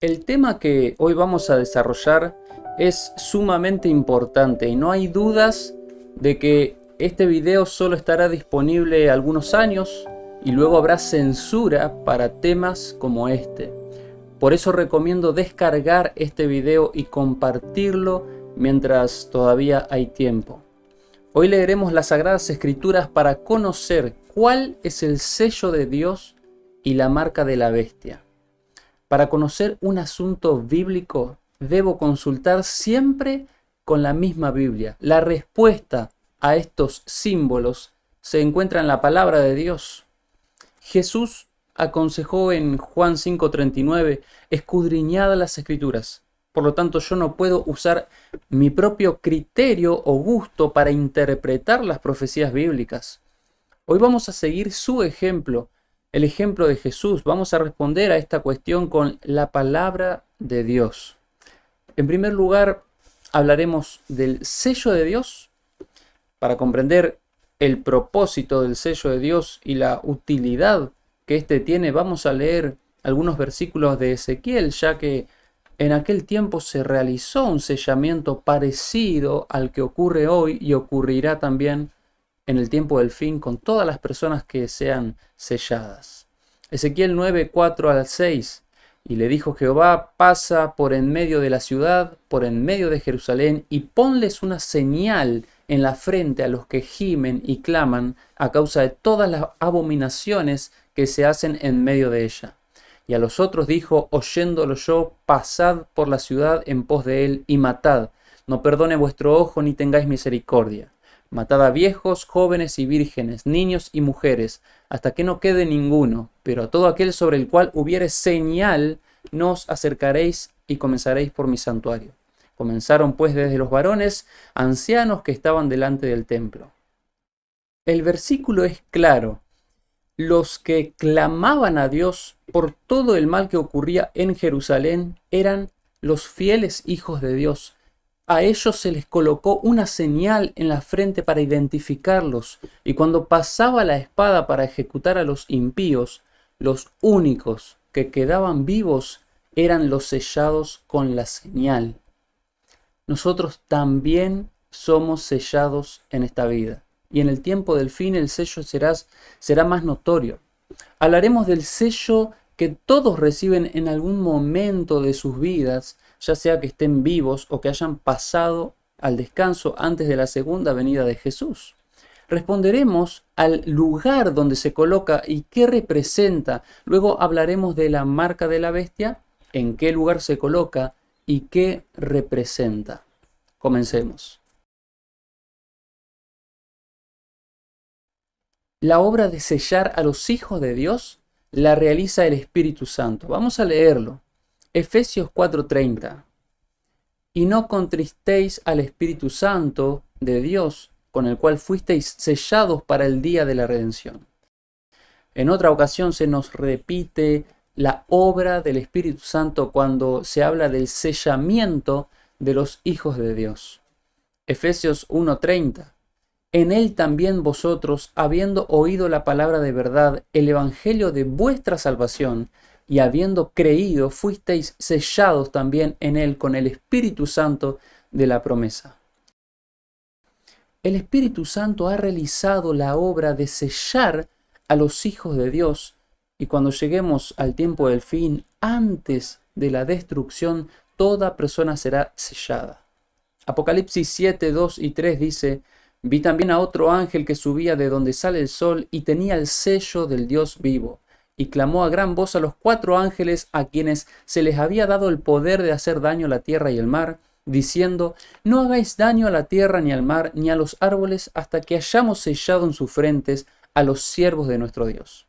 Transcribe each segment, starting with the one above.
El tema que hoy vamos a desarrollar es sumamente importante y no hay dudas de que este video solo estará disponible algunos años y luego habrá censura para temas como este. Por eso recomiendo descargar este video y compartirlo mientras todavía hay tiempo. Hoy leeremos las Sagradas Escrituras para conocer cuál es el sello de Dios y la marca de la bestia. Para conocer un asunto bíblico, debo consultar siempre con la misma Biblia. La respuesta a estos símbolos se encuentra en la palabra de Dios. Jesús aconsejó en Juan 5:39, escudriñad las Escrituras. Por lo tanto, yo no puedo usar mi propio criterio o gusto para interpretar las profecías bíblicas. Hoy vamos a seguir su ejemplo, el ejemplo de Jesús. Vamos a responder a esta cuestión con la palabra de Dios. En primer lugar, hablaremos del sello de Dios. Para comprender el propósito del sello de Dios y la utilidad que éste tiene, vamos a leer algunos versículos de Ezequiel, ya que en aquel tiempo se realizó un sellamiento parecido al que ocurre hoy y ocurrirá también en el tiempo del fin con todas las personas que sean selladas. Ezequiel 9, 4 al 6. Y le dijo Jehová, pasa por en medio de la ciudad, por en medio de Jerusalén, y ponles una señal en la frente a los que gimen y claman a causa de todas las abominaciones que se hacen en medio de ella. Y a los otros dijo, oyéndolo yo, pasad por la ciudad en pos de él y matad. No perdone vuestro ojo ni tengáis misericordia. Matad a viejos, jóvenes y vírgenes, niños y mujeres, hasta que no quede ninguno, pero a todo aquel sobre el cual hubiere señal, no os acercaréis y comenzaréis por mi santuario. Comenzaron pues desde los varones ancianos que estaban delante del templo. El versículo es claro. Los que clamaban a Dios por todo el mal que ocurría en Jerusalén eran los fieles hijos de Dios. A ellos se les colocó una señal en la frente para identificarlos, y cuando pasaba la espada para ejecutar a los impíos, los únicos que quedaban vivos eran los sellados con la señal. Nosotros también somos sellados en esta vida, y en el tiempo del fin el sello será más notorio. Hablaremos del sello que todos reciben en algún momento de sus vidas, ya sea que estén vivos o que hayan pasado al descanso antes de la segunda venida de Jesús. Responderemos al lugar donde se coloca y qué representa. Luego hablaremos de la marca de la bestia, en qué lugar se coloca y qué representa. Comencemos. La obra de sellar a los hijos de Dios la realiza el Espíritu Santo. Vamos a leerlo. Efesios 4:30. Y no contristéis al Espíritu Santo de Dios, con el cual fuisteis sellados para el día de la redención. En otra ocasión se nos repite la obra del Espíritu Santo cuando se habla del sellamiento de los hijos de Dios. Efesios 1:30. En él también vosotros, habiendo oído la palabra de verdad, el evangelio de vuestra salvación, y habiendo creído, fuisteis sellados también en él con el Espíritu Santo de la promesa. El Espíritu Santo ha realizado la obra de sellar a los hijos de Dios, y cuando lleguemos al tiempo del fin, antes de la destrucción, toda persona será sellada. Apocalipsis 7, 2 y 3 dice, vi también a otro ángel que subía de donde sale el sol y tenía el sello del Dios vivo, y clamó a gran voz a los 4 ángeles a quienes se les había dado el poder de hacer daño a la tierra y el mar, diciendo, no hagáis daño a la tierra ni al mar ni a los árboles hasta que hayamos sellado en sus frentes a los siervos de nuestro Dios.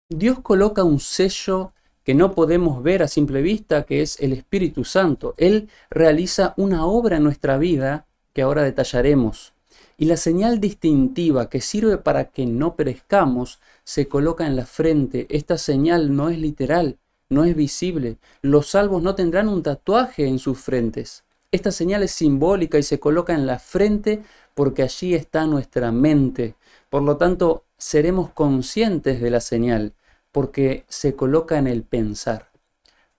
Dios coloca un sello que no podemos ver a simple vista, que es el Espíritu Santo. Él realiza una obra en nuestra vida que ahora detallaremos. Y la señal distintiva que sirve para que no perezcamos se coloca en la frente. Esta señal no es literal, no es visible. Los salvos no tendrán un tatuaje en sus frentes. Esta señal es simbólica y se coloca en la frente porque allí está nuestra mente. Por lo tanto, seremos conscientes de la señal porque se coloca en el pensar.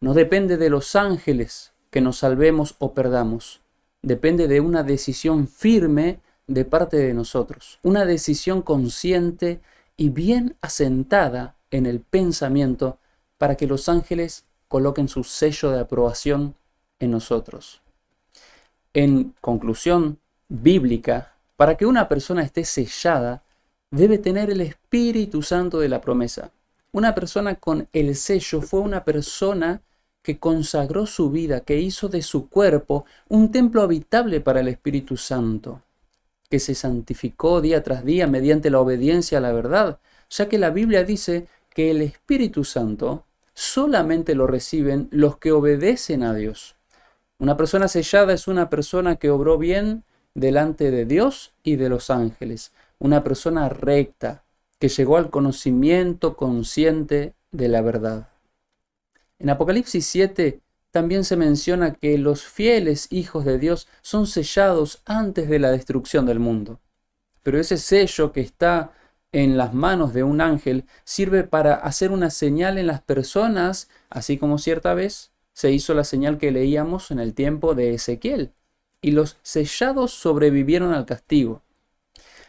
No depende de los ángeles que nos salvemos o perdamos. Depende de una decisión firme de parte de nosotros. Una decisión consciente y bien asentada en el pensamiento para que los ángeles coloquen su sello de aprobación en nosotros. En conclusión bíblica, para que una persona esté sellada, debe tener el Espíritu Santo de la promesa. Una persona con el sello fue una persona que consagró su vida, que hizo de su cuerpo un templo habitable para el Espíritu Santo, que se santificó día tras día mediante la obediencia a la verdad, ya que la Biblia dice que el Espíritu Santo solamente lo reciben los que obedecen a Dios. Una persona sellada es una persona que obró bien delante de Dios y de los ángeles. Una persona recta, que llegó al conocimiento consciente de la verdad. En Apocalipsis 7 también se menciona que los fieles hijos de Dios son sellados antes de la destrucción del mundo. Pero ese sello que está en las manos de un ángel sirve para hacer una señal en las personas, así como cierta vez se hizo la señal que leíamos en el tiempo de Ezequiel, y los sellados sobrevivieron al castigo.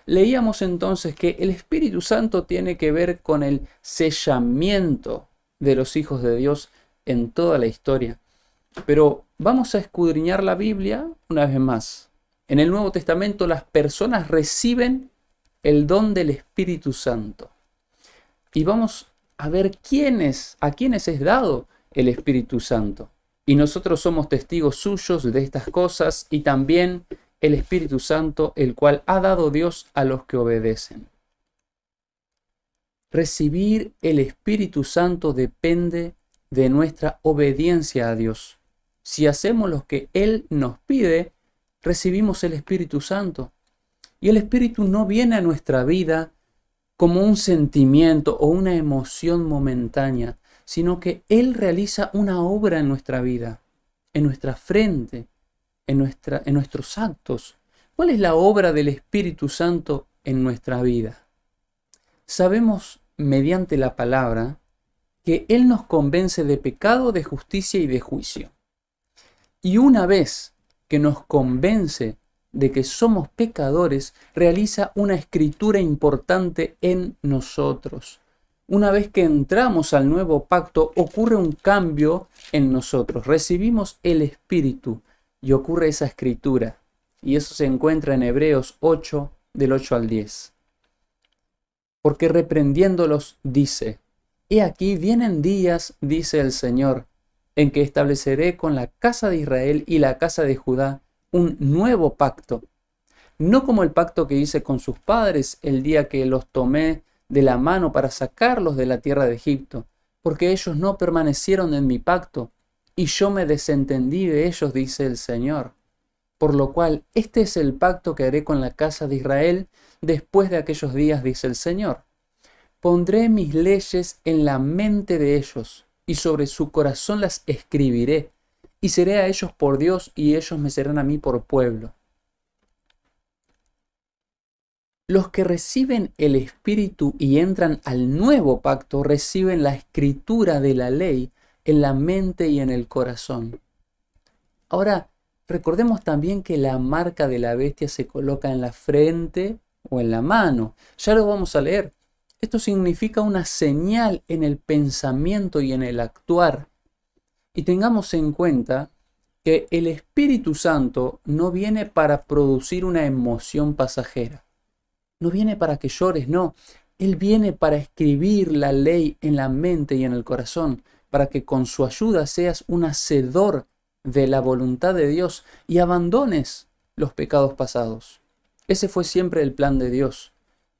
Leíamos entonces que el Espíritu Santo tiene que ver con el sellamiento de los hijos de Dios en toda la historia. Pero vamos a escudriñar la Biblia una vez más. En el Nuevo Testamento las personas reciben el don del Espíritu Santo. Y vamos a ver a quiénes es dado el Espíritu Santo. Y nosotros somos testigos suyos de estas cosas y también el Espíritu Santo, el cual ha dado Dios a los que obedecen. Recibir el Espíritu Santo depende de nuestra obediencia a Dios. Si hacemos lo que Él nos pide, recibimos el Espíritu Santo. Y el Espíritu no viene a nuestra vida como un sentimiento o una emoción momentánea, sino que Él realiza una obra en nuestra vida, en nuestra frente, en nuestros actos. ¿Cuál es la obra del Espíritu Santo en nuestra vida? Sabemos mediante la palabra que Él nos convence de pecado, de justicia y de juicio. Y una vez que nos convence de que somos pecadores, realiza una escritura importante en nosotros. Una vez que entramos al nuevo pacto, ocurre un cambio en nosotros. Recibimos el Espíritu y ocurre esa escritura. Y eso se encuentra en Hebreos 8, del 8 al 10. Porque reprendiéndolos dice: He aquí vienen días, dice el Señor, en que estableceré con la casa de Israel y la casa de Judá un nuevo pacto. No como el pacto que hice con sus padres el día que los tomé de la mano para sacarlos de la tierra de Egipto, porque ellos no permanecieron en mi pacto, y yo me desentendí de ellos, dice el Señor. Por lo cual, este es el pacto que haré con la casa de Israel después de aquellos días, dice el Señor. Pondré mis leyes en la mente de ellos, y sobre su corazón las escribiré, y seré a ellos por Dios, y ellos me serán a mí por pueblo. Los que reciben el Espíritu y entran al nuevo pacto reciben la escritura de la ley en la mente y en el corazón. Ahora, recordemos también que la marca de la bestia se coloca en la frente o en la mano. Ya lo vamos a leer. Esto significa una señal en el pensamiento y en el actuar. Y tengamos en cuenta que el Espíritu Santo no viene para producir una emoción pasajera. No viene para que llores, no. Él viene para escribir la ley en la mente y en el corazón, para que con su ayuda seas un hacedor de la voluntad de Dios y abandones los pecados pasados. Ese fue siempre el plan de Dios,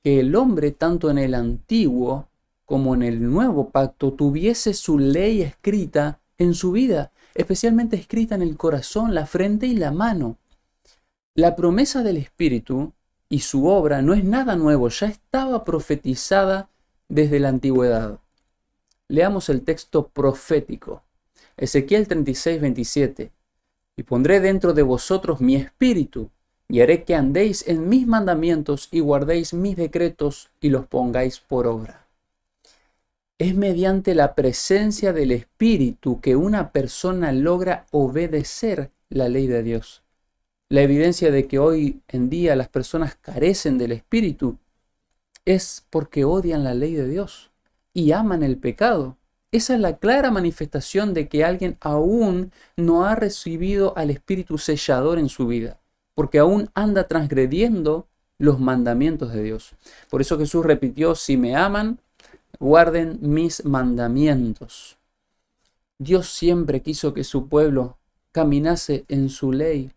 que el hombre, tanto en el antiguo como en el nuevo pacto, tuviese su ley escrita en su vida, especialmente escrita en el corazón, la frente y la mano. La promesa del Espíritu y su obra no es nada nuevo, ya estaba profetizada desde la antigüedad. Leamos el texto profético. Ezequiel 36, 27. Y pondré dentro de vosotros mi espíritu, y haré que andéis en mis mandamientos y guardéis mis decretos y los pongáis por obra. Es mediante la presencia del Espíritu que una persona logra obedecer la ley de Dios. La evidencia de que hoy en día las personas carecen del Espíritu es porque odian la ley de Dios y aman el pecado. Esa es la clara manifestación de que alguien aún no ha recibido al Espíritu sellador en su vida, porque aún anda transgrediendo los mandamientos de Dios. Por eso Jesús repitió: si me aman, guarden mis mandamientos. Dios siempre quiso que su pueblo caminase en su ley.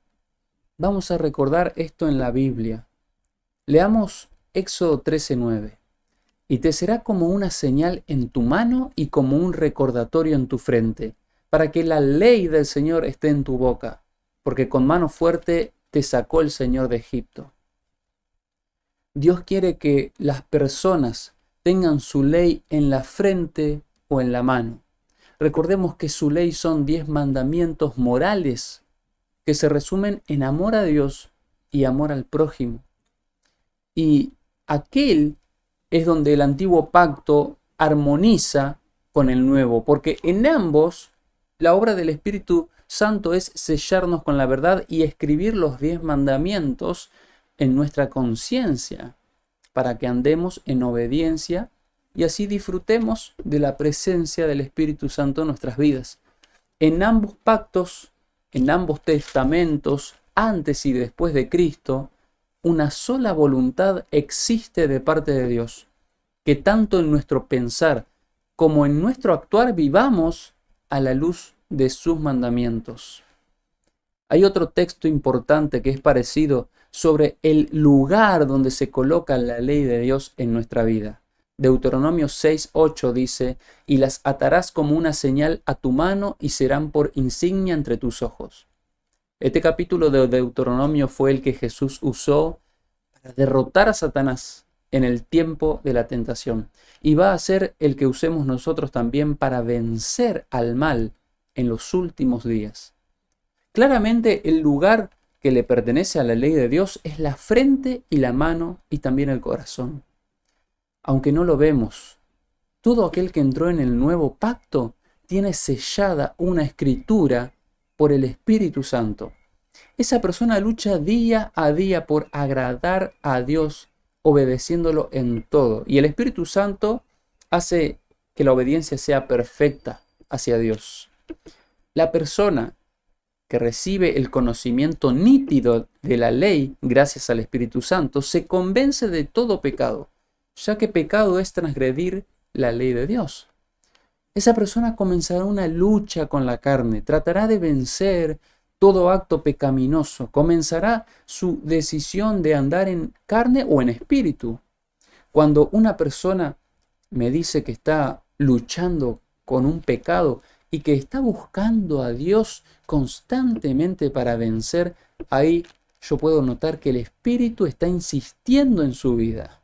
Vamos a recordar esto en la Biblia. Leamos Éxodo 13:9. Y te será como una señal en tu mano y como un recordatorio en tu frente, para que la ley del Señor esté en tu boca, porque con mano fuerte te sacó el Señor de Egipto. Dios quiere que las personas tengan su ley en la frente o en la mano. Recordemos que su ley son 10 mandamientos morales que se resumen en amor a Dios y amor al prójimo. Y aquel es donde el antiguo pacto armoniza con el nuevo, porque en ambos la obra del Espíritu Santo es sellarnos con la verdad y escribir los 10 mandamientos en nuestra conciencia, para que andemos en obediencia y así disfrutemos de la presencia del Espíritu Santo en nuestras vidas. En ambos pactos, en ambos testamentos, antes y después de Cristo, una sola voluntad existe de parte de Dios, que tanto en nuestro pensar como en nuestro actuar vivamos a la luz de sus mandamientos. Hay otro texto importante que es parecido sobre el lugar donde se coloca la ley de Dios en nuestra vida. Deuteronomio 6:8 dice: y las atarás como una señal a tu mano y serán por insignia entre tus ojos. Este capítulo de Deuteronomio fue el que Jesús usó para derrotar a Satanás en el tiempo de la tentación, y va a ser el que usemos nosotros también para vencer al mal en los últimos días. Claramente el lugar que le pertenece a la ley de Dios es la frente y la mano y también el corazón. Aunque no lo vemos, todo aquel que entró en el nuevo pacto tiene sellada una escritura por el Espíritu Santo. Esa persona lucha día a día por agradar a Dios, obedeciéndolo en todo. Y el Espíritu Santo hace que la obediencia sea perfecta hacia Dios. La persona que recibe el conocimiento nítido de la ley gracias al Espíritu Santo se convence de todo pecado, ya que pecado es transgredir la ley de Dios. Esa persona comenzará una lucha con la carne, tratará de vencer todo acto pecaminoso, comenzará su decisión de andar en carne o en espíritu. Cuando una persona me dice que está luchando con un pecado y que está buscando a Dios constantemente para vencer, ahí yo puedo notar que el Espíritu está insistiendo en su vida.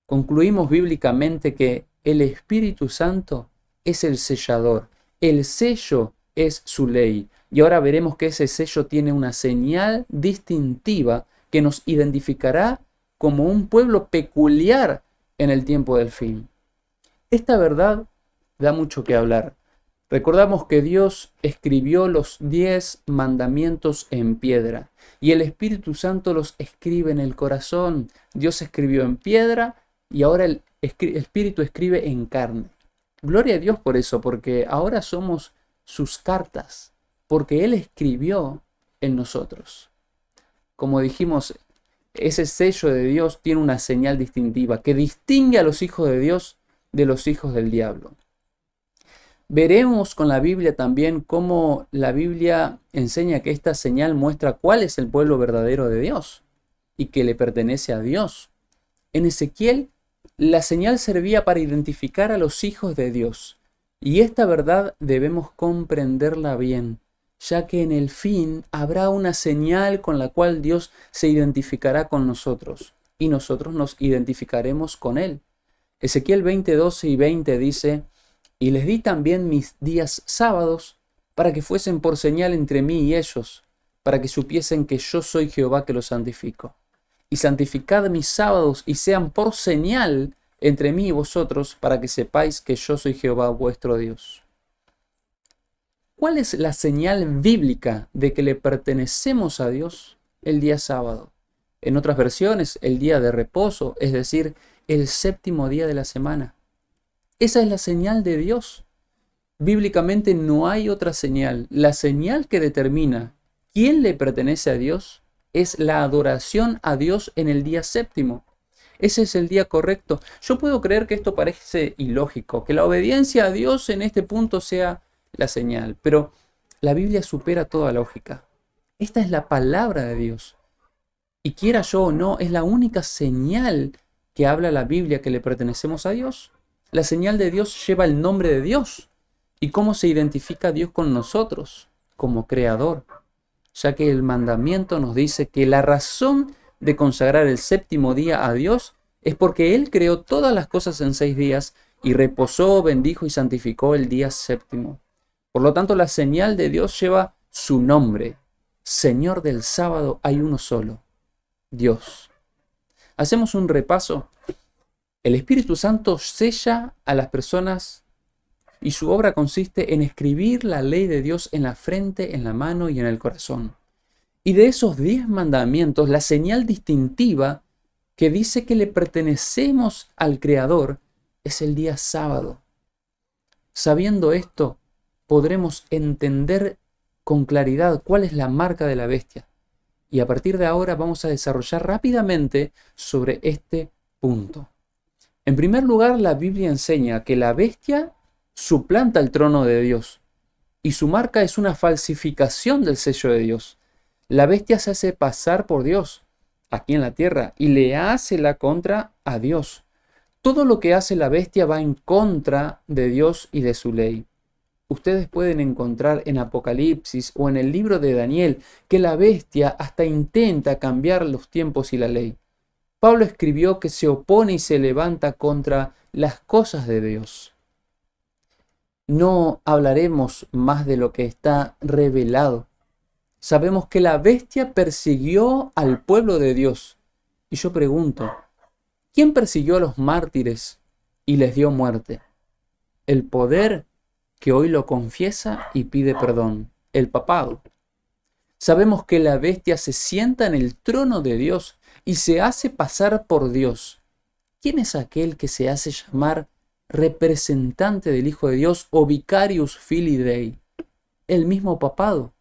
Concluimos bíblicamente que el Espíritu Santo es el sellador, el sello es su ley. Y ahora veremos que ese sello tiene una señal distintiva que nos identificará como un pueblo peculiar en el tiempo del fin. Esta verdad da mucho que hablar. Recordamos que Dios escribió los 10 mandamientos en piedra y el Espíritu Santo los escribe en el corazón. Dios escribió en piedra y ahora el Espíritu escribe en carne. Gloria a Dios por eso, porque ahora somos sus cartas, porque Él escribió en nosotros. Como dijimos, ese sello de Dios tiene una señal distintiva que distingue a los hijos de Dios de los hijos del diablo. Veremos con la Biblia también cómo la Biblia enseña que esta señal muestra cuál es el pueblo verdadero de Dios y que le pertenece a Dios. En Ezequiel, la señal servía para identificar a los hijos de Dios, y esta verdad debemos comprenderla bien, ya que en el fin habrá una señal con la cual Dios se identificará con nosotros, y nosotros nos identificaremos con Él. Ezequiel 20:12 y 20 dice: y les di también mis días sábados, para que fuesen por señal entre mí y ellos, para que supiesen que yo soy Jehová que los santifico. Y santificad mis sábados y sean por señal entre mí y vosotros, para que sepáis que yo soy Jehová vuestro Dios. ¿Cuál es la señal bíblica de que le pertenecemos a Dios? El día sábado. En otras versiones, el día de reposo, es decir, el séptimo día de la semana. Esa es la señal de Dios. Bíblicamente no hay otra señal. La señal que determina quién le pertenece a Dios es la adoración a Dios en el día séptimo. Ese es el día correcto. Yo puedo creer que esto parece ilógico, que la obediencia a Dios en este punto sea la señal, pero la Biblia supera toda lógica. Esta es la palabra de Dios. Y quiera yo o no, es la única señal que habla la Biblia que le pertenecemos a Dios. La señal de Dios lleva el nombre de Dios. ¿Y cómo se identifica Dios con nosotros? Como creador. Ya que el mandamiento nos dice que la razón de consagrar el séptimo día a Dios es porque Él creó todas las cosas en 6 días y reposó, bendijo y santificó el día séptimo. Por lo tanto, la señal de Dios lleva su nombre. Señor del sábado hay uno solo, Dios. Hacemos un repaso. El Espíritu Santo sella a las personas y su obra consiste en escribir la ley de Dios en la frente, en la mano y en el corazón. Y de esos 10 mandamientos, la señal distintiva que dice que le pertenecemos al Creador es el día sábado. Sabiendo esto, podremos entender con claridad cuál es la marca de la bestia. Y a partir de ahora vamos a desarrollar rápidamente sobre este punto. En primer lugar, la Biblia enseña que la bestia suplanta el trono de Dios y su marca es una falsificación del sello de Dios. La bestia se hace pasar por Dios aquí en la tierra y le hace la contra a Dios. Todo lo que hace la bestia va en contra de Dios y de su ley. Ustedes pueden encontrar en Apocalipsis o en el libro de Daniel que la bestia hasta intenta cambiar los tiempos y la ley. Pablo escribió que se opone y se levanta contra las cosas de Dios. No hablaremos más de lo que está revelado. Sabemos que la bestia persiguió al pueblo de Dios. Y yo pregunto, ¿quién persiguió a los mártires y les dio muerte? El poder que hoy lo confiesa y pide perdón, el papado. Sabemos que la bestia se sienta en el trono de Dios y se hace pasar por Dios. ¿Quién es aquel que se hace llamar representante del Hijo de Dios o vicarius filii Dei? El mismo papado.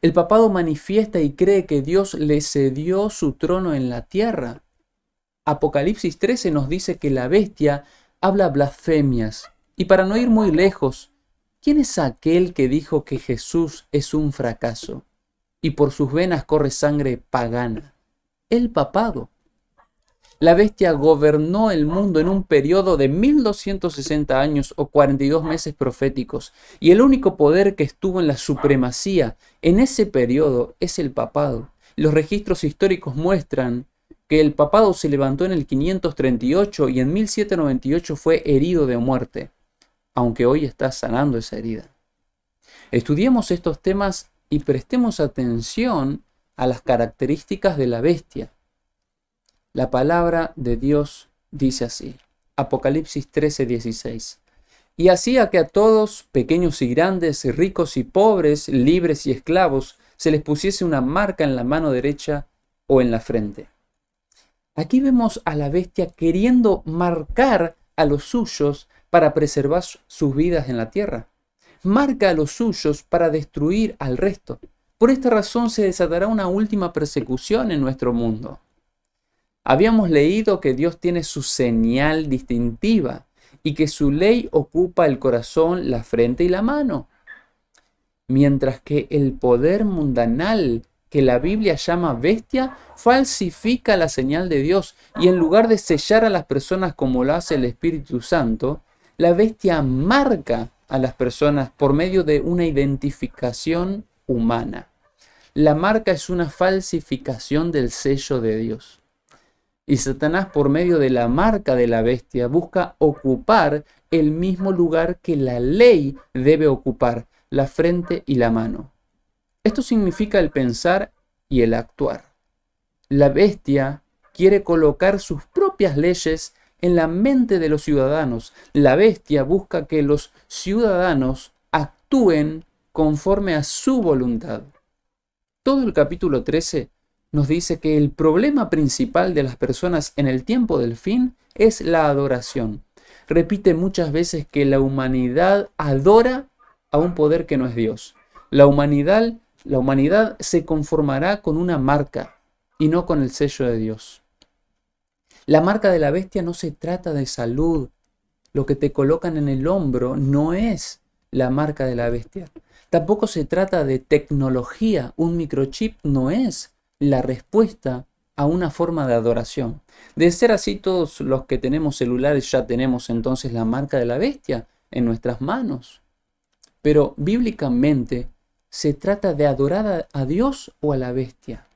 El papado manifiesta y cree que Dios le cedió su trono en la tierra. Apocalipsis 13 nos dice que la bestia habla blasfemias. Y para no ir muy lejos, ¿quién es aquel que dijo que Jesús es un fracaso y por sus venas corre sangre pagana? El papado. La bestia gobernó el mundo en un periodo de 1260 años o 42 meses proféticos, y el único poder que estuvo en la supremacía en ese periodo es el papado. Los registros históricos muestran que el papado se levantó en el 538 y en 1798 fue herido de muerte, aunque hoy está sanando esa herida. Estudiemos estos temas y prestemos atención a las características de la bestia. La palabra de Dios dice así, Apocalipsis 13:16. Y hacía que a todos, pequeños y grandes, ricos y pobres, libres y esclavos, se les pusiese una marca en la mano derecha o en la frente. Aquí vemos a la bestia queriendo marcar a los suyos para preservar sus vidas en la tierra. Marca a los suyos para destruir al resto. Por esta razón se desatará una última persecución en nuestro mundo. Habíamos leído que Dios tiene su señal distintiva y que su ley ocupa el corazón, la frente y la mano. Mientras que el poder mundanal que la Biblia llama bestia falsifica la señal de Dios y en lugar de sellar a las personas como lo hace el Espíritu Santo, la bestia marca a las personas por medio de una identificación humana. La marca es una falsificación del sello de Dios. Y Satanás, por medio de la marca de la bestia, busca ocupar el mismo lugar que la ley debe ocupar, la frente y la mano. Esto significa el pensar y el actuar. La bestia quiere colocar sus propias leyes en la mente de los ciudadanos. La bestia busca que los ciudadanos actúen conforme a su voluntad. Todo el capítulo 13 nos dice que el problema principal de las personas en el tiempo del fin es la adoración. Repite muchas veces que la humanidad adora a un poder que no es Dios. La humanidad se conformará con una marca y no con el sello de Dios. La marca de la bestia no se trata de salud. Lo que te colocan en el hombro no es la marca de la bestia. Tampoco se trata de tecnología. Un microchip no es la respuesta a una forma de adoración. De ser así, todos los que tenemos celulares ya tenemos entonces la marca de la bestia en nuestras manos. Pero bíblicamente se trata de adorar a Dios o a la bestia.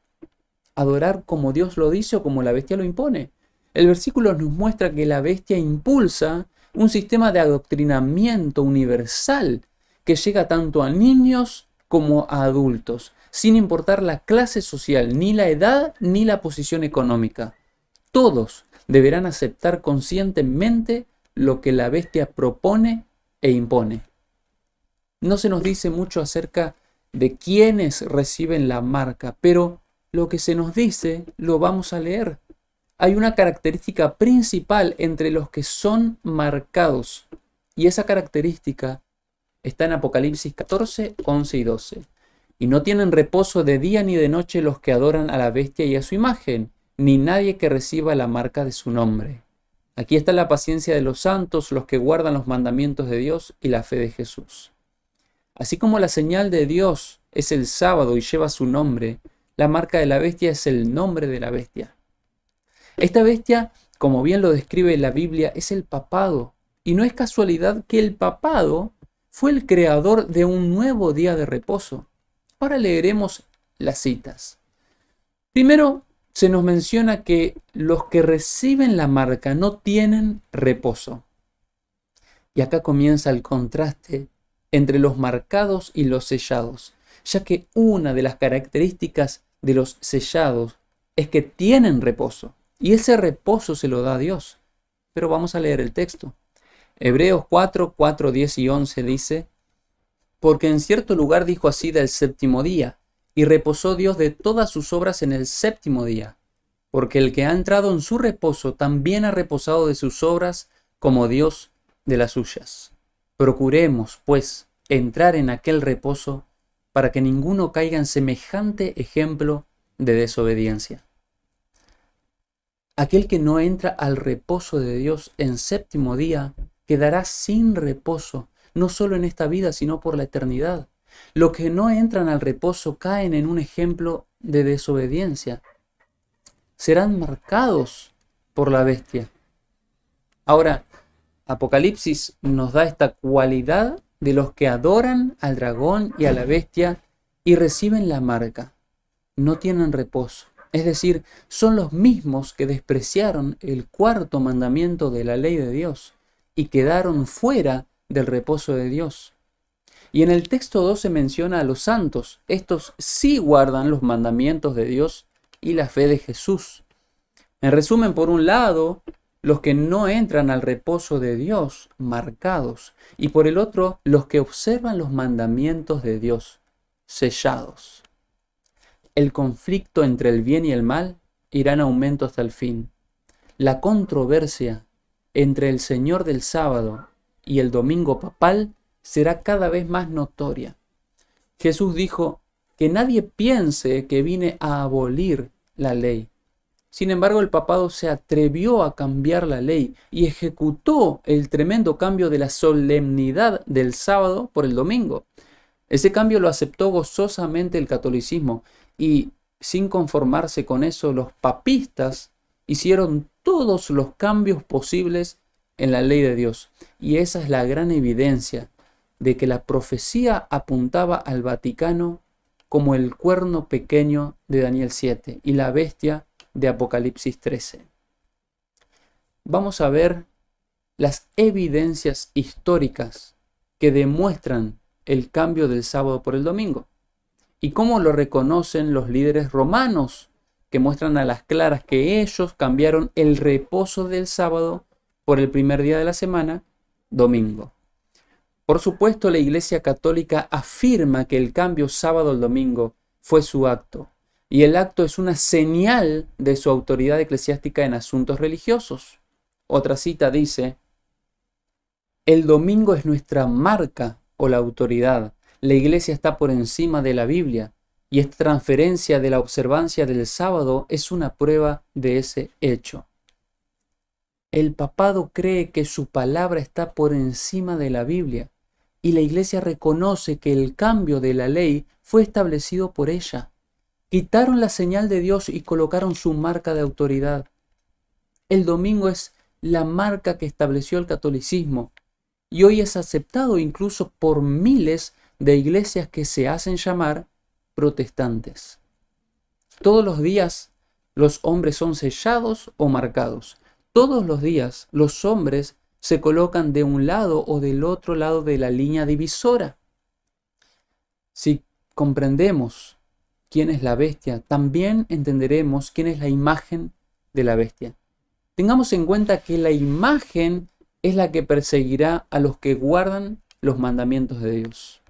Adorar como Dios lo dice o como la bestia lo impone. El versículo nos muestra que la bestia impulsa un sistema de adoctrinamiento universal que llega tanto a niños como a adultos, sin importar la clase social, ni la edad, ni la posición económica. Todos deberán aceptar conscientemente lo que la bestia propone e impone. No se nos dice mucho acerca de quiénes reciben la marca, pero lo que se nos dice lo vamos a leer. Hay una característica principal entre los que son marcados, y esa característica está en Apocalipsis 14, 11 y 12. Y no tienen reposo de día ni de noche los que adoran a la bestia y a su imagen, ni nadie que reciba la marca de su nombre. Aquí está la paciencia de los santos, los que guardan los mandamientos de Dios y la fe de Jesús. Así como la señal de Dios es el sábado y lleva su nombre, la marca de la bestia es el nombre de la bestia. Esta bestia, como bien lo describe la Biblia, es el papado. Y no es casualidad que el papado fue el creador de un nuevo día de reposo. Ahora leeremos las citas. Primero, se nos menciona que los que reciben la marca no tienen reposo. Y acá comienza el contraste entre los marcados y los sellados, ya que una de las características de los sellados es que tienen reposo, y ese reposo se lo da a Dios. Pero vamos a leer el texto. Hebreos 4, 4, 10 y 11 dice: porque en cierto lugar dijo así del séptimo día, y reposó Dios de todas sus obras en el séptimo día, porque el que ha entrado en su reposo también ha reposado de sus obras como Dios de las suyas. Procuremos, pues, entrar en aquel reposo para que ninguno caiga en semejante ejemplo de desobediencia. Aquel que no entra al reposo de Dios en séptimo día quedará sin reposo, no solo en esta vida, sino por la eternidad. Los que no entran al reposo caen en un ejemplo de desobediencia. Serán marcados por la bestia. Ahora, Apocalipsis nos da esta cualidad de los que adoran al dragón y a la bestia y reciben la marca. No tienen reposo. Es decir, son los mismos que despreciaron el cuarto mandamiento de la ley de Dios y quedaron fuera del reposo de Dios. Y en el texto 2 se menciona a los santos. Estos sí guardan los mandamientos de Dios y la fe de Jesús. En resumen, por un lado, los que no entran al reposo de Dios, marcados, y por el otro, los que observan los mandamientos de Dios, sellados. El conflicto entre el bien y el mal irá en aumento hasta el fin. La controversia entre el Señor del sábado y el domingo papal será cada vez más notoria. Jesús dijo que nadie piense que vine a abolir la ley. Sin embargo, el papado se atrevió a cambiar la ley y ejecutó el tremendo cambio de la solemnidad del sábado por el domingo. Ese cambio lo aceptó gozosamente el catolicismo y, sin conformarse con eso, los papistas hicieron todos los cambios posibles en la ley de Dios. Y esa es la gran evidencia de que la profecía apuntaba al Vaticano como el cuerno pequeño de Daniel 7 y la bestia de Apocalipsis 13. Vamos a ver las evidencias históricas que demuestran el cambio del sábado por el domingo y cómo lo reconocen los líderes romanos, que muestran a las claras que ellos cambiaron el reposo del sábado por el primer día de la semana, domingo. Por supuesto, la Iglesia Católica afirma que el cambio sábado al domingo fue su acto, y el acto es una señal de su autoridad eclesiástica en asuntos religiosos. Otra cita dice: el domingo es nuestra marca o la autoridad. La Iglesia está por encima de la Biblia, y esta transferencia de la observancia del sábado es una prueba de ese hecho. El papado cree que su palabra está por encima de la Biblia, y la Iglesia reconoce que el cambio de la ley fue establecido por ella. Quitaron la señal de Dios y colocaron su marca de autoridad. El domingo es la marca que estableció el catolicismo, y hoy es aceptado incluso por miles de iglesias que se hacen llamar protestantes. Todos los días los hombres son sellados o marcados. Todos los días los hombres se colocan de un lado o del otro lado de la línea divisora. Si comprendemos quién es la bestia, también entenderemos quién es la imagen de la bestia. Tengamos en cuenta que la imagen es la que perseguirá a los que guardan los mandamientos de Dios.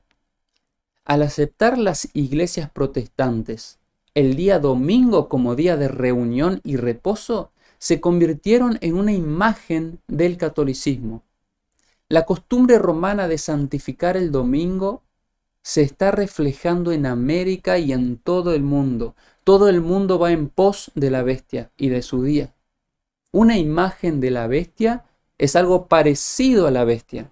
Al aceptar las iglesias protestantes el día domingo como día de reunión y reposo, se convirtieron en una imagen del catolicismo. La costumbre romana de santificar el domingo se está reflejando en América y en todo el mundo. Todo el mundo va en pos de la bestia y de su día. Una imagen de la bestia es algo parecido a la bestia.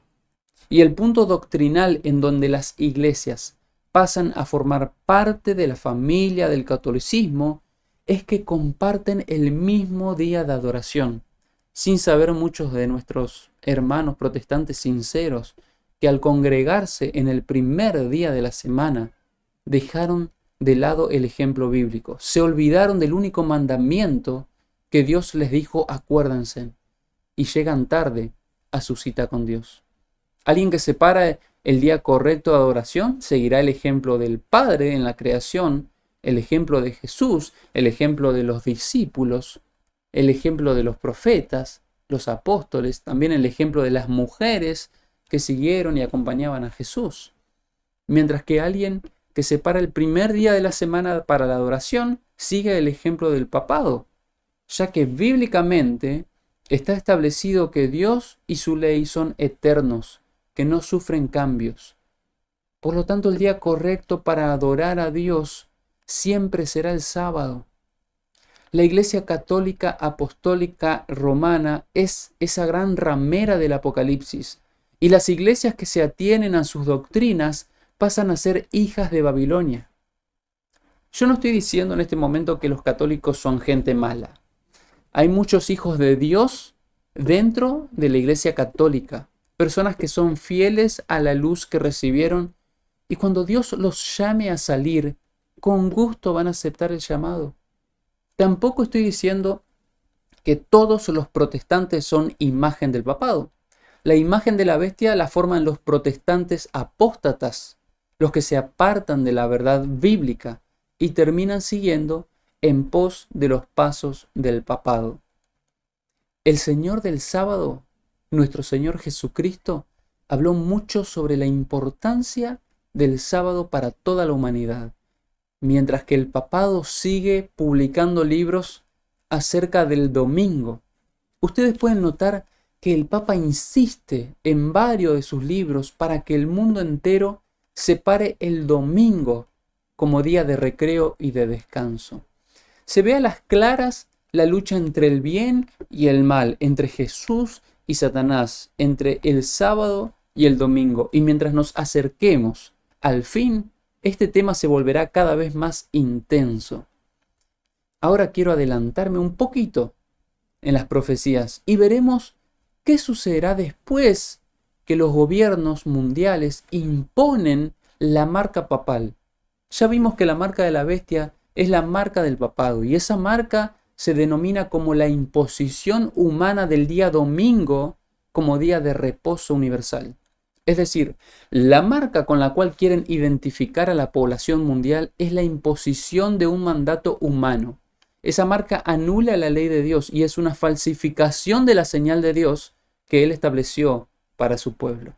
Y el punto doctrinal en donde las iglesias pasan a formar parte de la familia del catolicismo es que comparten el mismo día de adoración, sin saber muchos de nuestros hermanos protestantes sinceros que al congregarse en el primer día de la semana dejaron de lado el ejemplo bíblico, se olvidaron del único mandamiento que Dios les dijo: acuérdense, y llegan tarde a su cita con Dios. Alguien que separa el día correcto de adoración seguirá el ejemplo del Padre en la creación, el ejemplo de Jesús, el ejemplo de los discípulos, el ejemplo de los profetas, los apóstoles, también el ejemplo de las mujeres que siguieron y acompañaban a Jesús. Mientras que alguien que separa el primer día de la semana para la adoración sigue el ejemplo del papado, ya que bíblicamente está establecido que Dios y su ley son eternos, que no sufren cambios. Por lo tanto, el día correcto para adorar a Dios siempre será el sábado. La Iglesia Católica Apostólica Romana es esa gran ramera del Apocalipsis, y las iglesias que se atienen a sus doctrinas pasan a ser hijas de Babilonia. Yo no estoy diciendo en este momento que los católicos son gente mala. Hay muchos hijos de Dios dentro de la Iglesia Católica, personas que son fieles a la luz que recibieron, y cuando Dios los llame a salir, con gusto van a aceptar el llamado. Tampoco estoy diciendo que todos los protestantes son imagen del papado. La imagen de la bestia la forman los protestantes apóstatas, los que se apartan de la verdad bíblica y terminan siguiendo en pos de los pasos del papado. El Señor del sábado, nuestro Señor Jesucristo, habló mucho sobre la importancia del sábado para toda la humanidad, mientras que el papado sigue publicando libros acerca del domingo. Ustedes pueden notar que el Papa insiste en varios de sus libros para que el mundo entero separe el domingo como día de recreo y de descanso. Se ve a las claras la lucha entre el bien y el mal, entre Jesús y Satanás, entre el sábado y el domingo. Y mientras nos acerquemos al fin, este tema se volverá cada vez más intenso. Ahora quiero adelantarme un poquito en las profecías y veremos qué sucederá después que los gobiernos mundiales imponen la marca papal. Ya vimos que la marca de la bestia es la marca del papado, y esa marca se denomina como la imposición humana del día domingo como día de reposo universal. Es decir, la marca con la cual quieren identificar a la población mundial es la imposición de un mandato humano. Esa marca anula la ley de Dios y es una falsificación de la señal de Dios que Él estableció para su pueblo.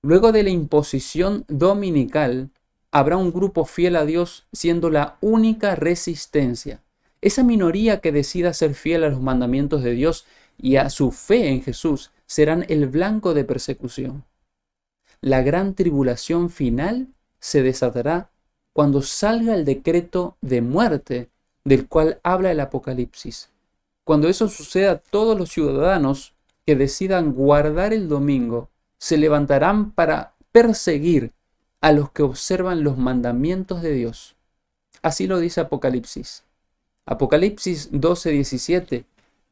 Luego de la imposición dominical, habrá un grupo fiel a Dios siendo la única resistencia. Esa minoría que decida ser fiel a los mandamientos de Dios y a su fe en Jesús serán el blanco de persecución. La gran tribulación final se desatará cuando salga el decreto de muerte del cual habla el Apocalipsis. Cuando eso suceda, todos los ciudadanos que decidan guardar el domingo se levantarán para perseguir a los que observan los mandamientos de Dios. Así lo dice Apocalipsis. Apocalipsis 12:17.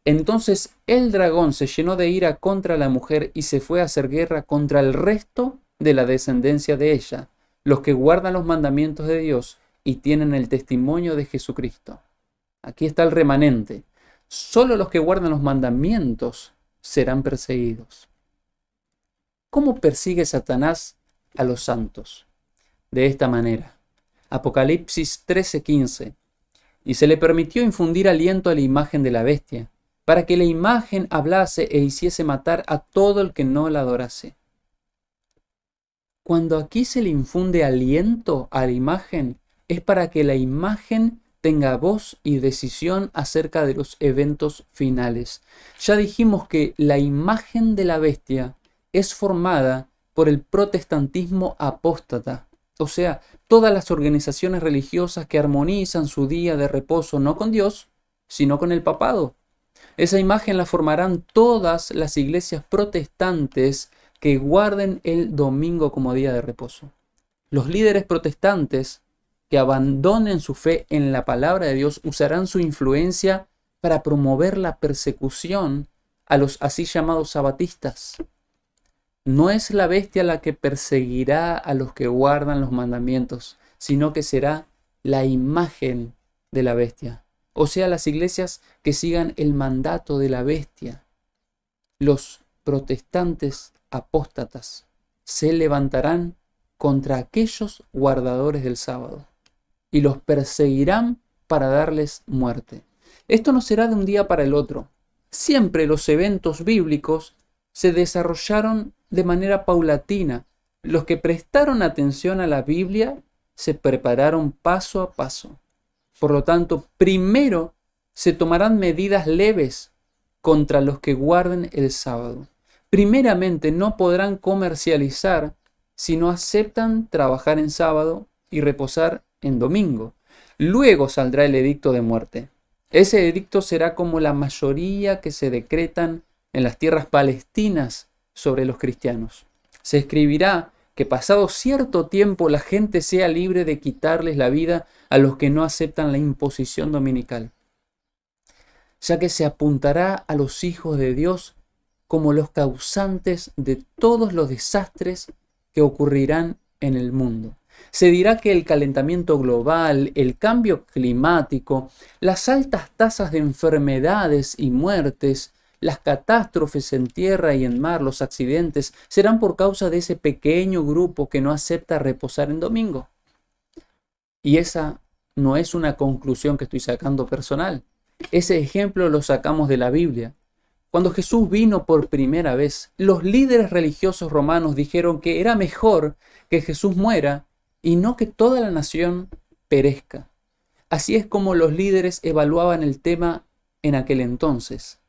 Entonces el dragón se llenó de ira contra la mujer y se fue a hacer guerra contra el resto de la descendencia de ella, los que guardan los mandamientos de Dios y tienen el testimonio de Jesucristo. Aquí está el remanente. Solo los que guardan los mandamientos serán perseguidos. ¿Cómo persigue Satanás a los santos? De esta manera. Apocalipsis 13:15. Y se le permitió infundir aliento a la imagen de la bestia, para que la imagen hablase e hiciese matar a todo el que no la adorase. Cuando aquí se le infunde aliento a la imagen, es para que la imagen tenga voz y decisión acerca de los eventos finales. Ya dijimos que la imagen de la bestia es formada por el protestantismo apóstata, o sea, todas las organizaciones religiosas que armonizan su día de reposo no con Dios, sino con el papado. Esa imagen la formarán todas las iglesias protestantes que guarden el domingo como día de reposo. Los líderes protestantes que abandonen su fe en la palabra de Dios usarán su influencia para promover la persecución a los así llamados sabatistas. No es la bestia la que perseguirá a los que guardan los mandamientos, sino que será la imagen de la bestia. O sea, las iglesias que sigan el mandato de la bestia. Los protestantes apóstatas se levantarán contra aquellos guardadores del sábado y los perseguirán para darles muerte. Esto no será de un día para el otro. Siempre los eventos bíblicos se desarrollaron de manera paulatina. Los que prestaron atención a la Biblia se prepararon paso a paso. Por lo tanto, primero se tomarán medidas leves contra los que guarden el sábado. Primeramente, no podrán comercializar si no aceptan trabajar en sábado y reposar en domingo. Luego saldrá el edicto de muerte. Ese edicto será como la mayoría que se decretan en las tierras palestinas sobre los cristianos. Se escribirá que pasado cierto tiempo la gente sea libre de quitarles la vida a los que no aceptan la imposición dominical, ya que se apuntará a los hijos de Dios como los causantes de todos los desastres que ocurrirán en el mundo. Se dirá que el calentamiento global, el cambio climático, las altas tasas de enfermedades y muertes, las catástrofes en tierra y en mar, los accidentes, serán por causa de ese pequeño grupo que no acepta reposar en domingo. Y esa no es una conclusión que estoy sacando personal. Ese ejemplo lo sacamos de la Biblia. Cuando Jesús vino por primera vez, los líderes religiosos romanos dijeron que era mejor que Jesús muera y no que toda la nación perezca. Así es como los líderes evaluaban el tema en aquel entonces.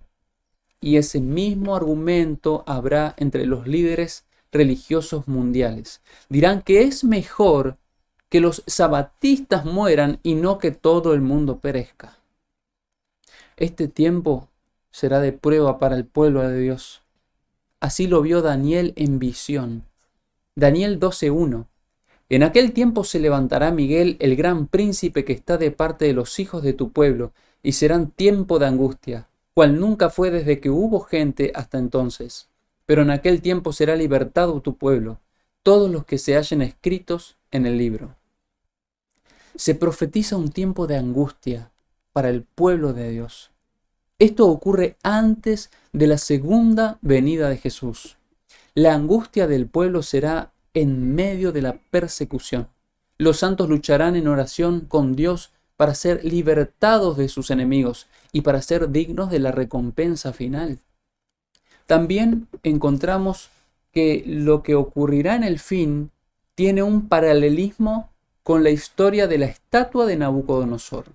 Y ese mismo argumento habrá entre los líderes religiosos mundiales. Dirán que es mejor que los sabatistas mueran y no que todo el mundo perezca. Este tiempo será de prueba para el pueblo de Dios. Así lo vio Daniel en visión. Daniel 12:1. En aquel tiempo se levantará Miguel, el gran príncipe que está de parte de los hijos de tu pueblo, y serán tiempo de angustia, cual nunca fue desde que hubo gente hasta entonces. Pero en aquel tiempo será libertado tu pueblo, todos los que se hallen escritos en el libro. Se profetiza un tiempo de angustia para el pueblo de Dios. Esto ocurre antes de la segunda venida de Jesús. La angustia del pueblo será en medio de la persecución. Los santos lucharán en oración con Dios para ser libertados de sus enemigos y para ser dignos de la recompensa final. también encontramos que lo que ocurrirá en el fin tiene un paralelismo con la historia de la estatua de Nabucodonosor.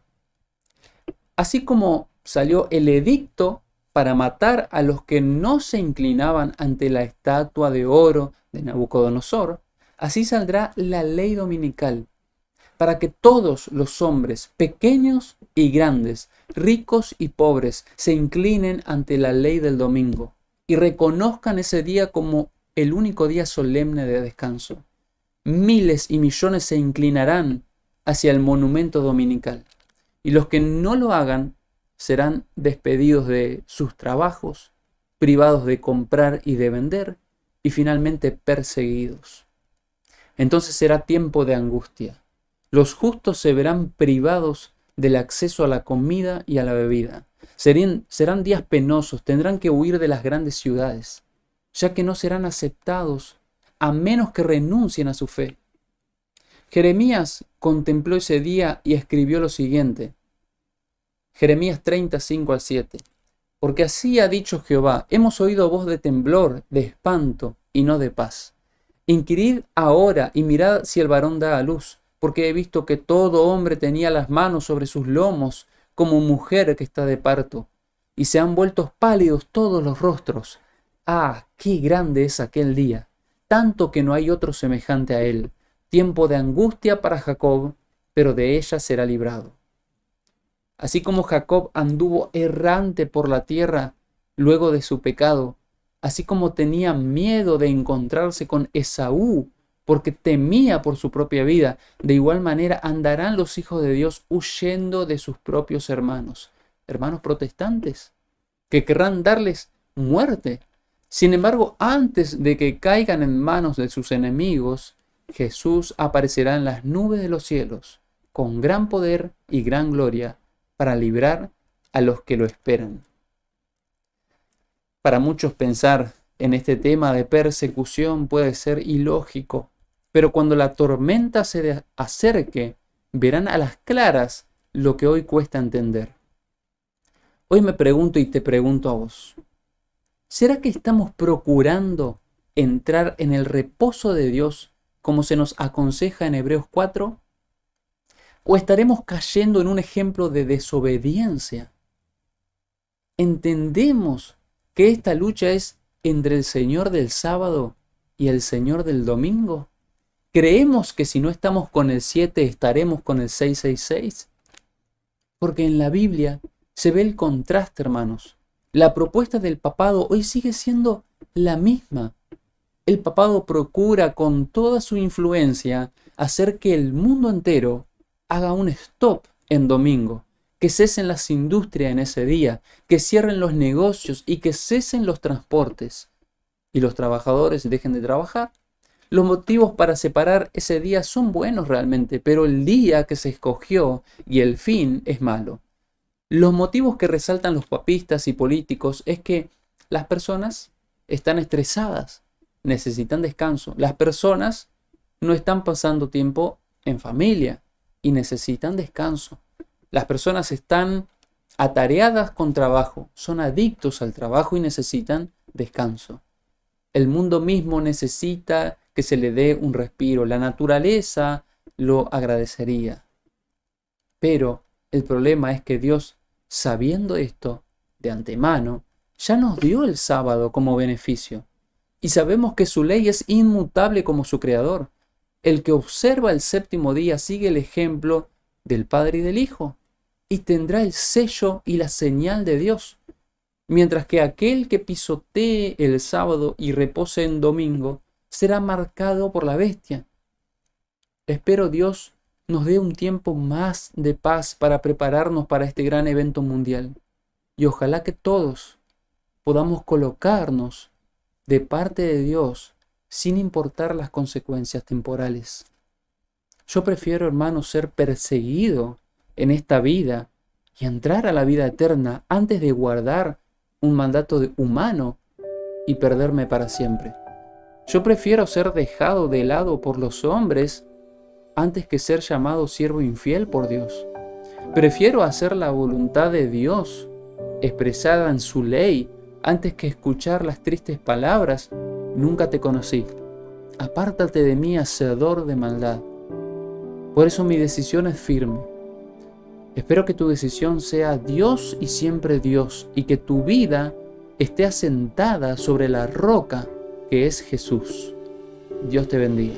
Así como salió el edicto para matar a los que no se inclinaban ante la estatua de oro de Nabucodonosor, así saldrá la ley dominical, para que todos los hombres, pequeños y grandes, ricos y pobres, se inclinen ante la ley del domingo y reconozcan ese día como el único día solemne de descanso. Miles y millones se inclinarán hacia el monumento dominical, y los que no lo hagan serán despedidos de sus trabajos, privados de comprar y de vender, y finalmente perseguidos. Entonces será tiempo de angustia. Los justos se verán privados del acceso a la comida y a la bebida. Serán días penosos, tendrán que huir de las grandes ciudades, ya que no serán aceptados a menos que renuncien a su fe. Jeremías contempló ese día y escribió lo siguiente. Jeremías 35-7. Porque así ha dicho Jehová, hemos oído voz de temblor, de espanto y no de paz. Inquirid ahora y mirad si el varón da a luz, porque he visto que todo hombre tenía las manos sobre sus lomos, como mujer que está de parto, y se han vuelto pálidos todos los rostros. ¡Ah, qué grande es aquel día! Tanto que no hay otro semejante a él. Tiempo de angustia para Jacob, pero de ella será librado. Así como Jacob anduvo errante por la tierra luego de su pecado, así como tenía miedo de encontrarse con Esaú, porque temía por su propia vida, de igual manera andarán los hijos de Dios huyendo de sus propios hermanos protestantes, que querrán darles muerte. Sin embargo, antes de que caigan en manos de sus enemigos, Jesús aparecerá en las nubes de los cielos, con gran poder y gran gloria, para librar a los que lo esperan. Para muchos pensar en este tema de persecución puede ser ilógico, pero cuando la tormenta se acerque, verán a las claras lo que hoy cuesta entender. Hoy me pregunto y te pregunto a vos, ¿será que estamos procurando entrar en el reposo de Dios como se nos aconseja en Hebreos 4? ¿O estaremos cayendo en un ejemplo de desobediencia? ¿Entendemos que esta lucha es entre el Señor del sábado y el Señor del domingo? ¿Creemos que si no estamos con el 7 estaremos con el 666? Porque en la Biblia se ve el contraste, hermanos. La propuesta del papado hoy sigue siendo la misma. El papado procura con toda su influencia hacer que el mundo entero haga un stop en domingo, que cesen las industrias en ese día, que cierren los negocios y que cesen los transportes, y los trabajadores dejen de trabajar. Los motivos para separar ese día son buenos realmente, pero el día que se escogió y el fin es malo. Los motivos que resaltan los papistas y políticos es que las personas están estresadas, necesitan descanso. Las personas no están pasando tiempo en familia y necesitan descanso. Las personas están atareadas con trabajo, son adictos al trabajo y necesitan descanso. El mundo mismo necesita que se le dé un respiro. La naturaleza lo agradecería. Pero el problema es que Dios, sabiendo esto de antemano, ya nos dio el sábado como beneficio. Y sabemos que su ley es inmutable como su creador. El que observa el séptimo día sigue el ejemplo del Padre y del Hijo, y tendrá el sello y la señal de Dios. Mientras que aquel que pisotee el sábado y repose en domingo será marcado por la bestia. Espero Dios nos dé un tiempo más de paz para prepararnos para este gran evento mundial. Y ojalá que todos podamos colocarnos de parte de Dios sin importar las consecuencias temporales. Yo prefiero, hermano, ser perseguido en esta vida y entrar a la vida eterna antes de guardar un mandato humano y perderme para siempre. Yo prefiero ser dejado de lado por los hombres antes que ser llamado siervo infiel por Dios. Prefiero hacer la voluntad de Dios expresada en su ley Antes que escuchar las tristes palabras, nunca te conocí. Apártate de mí, hacedor de maldad. Por eso mi decisión es firme. Espero que tu decisión sea Dios y siempre Dios, y que tu vida esté asentada sobre la roca que es Jesús. Dios te bendiga.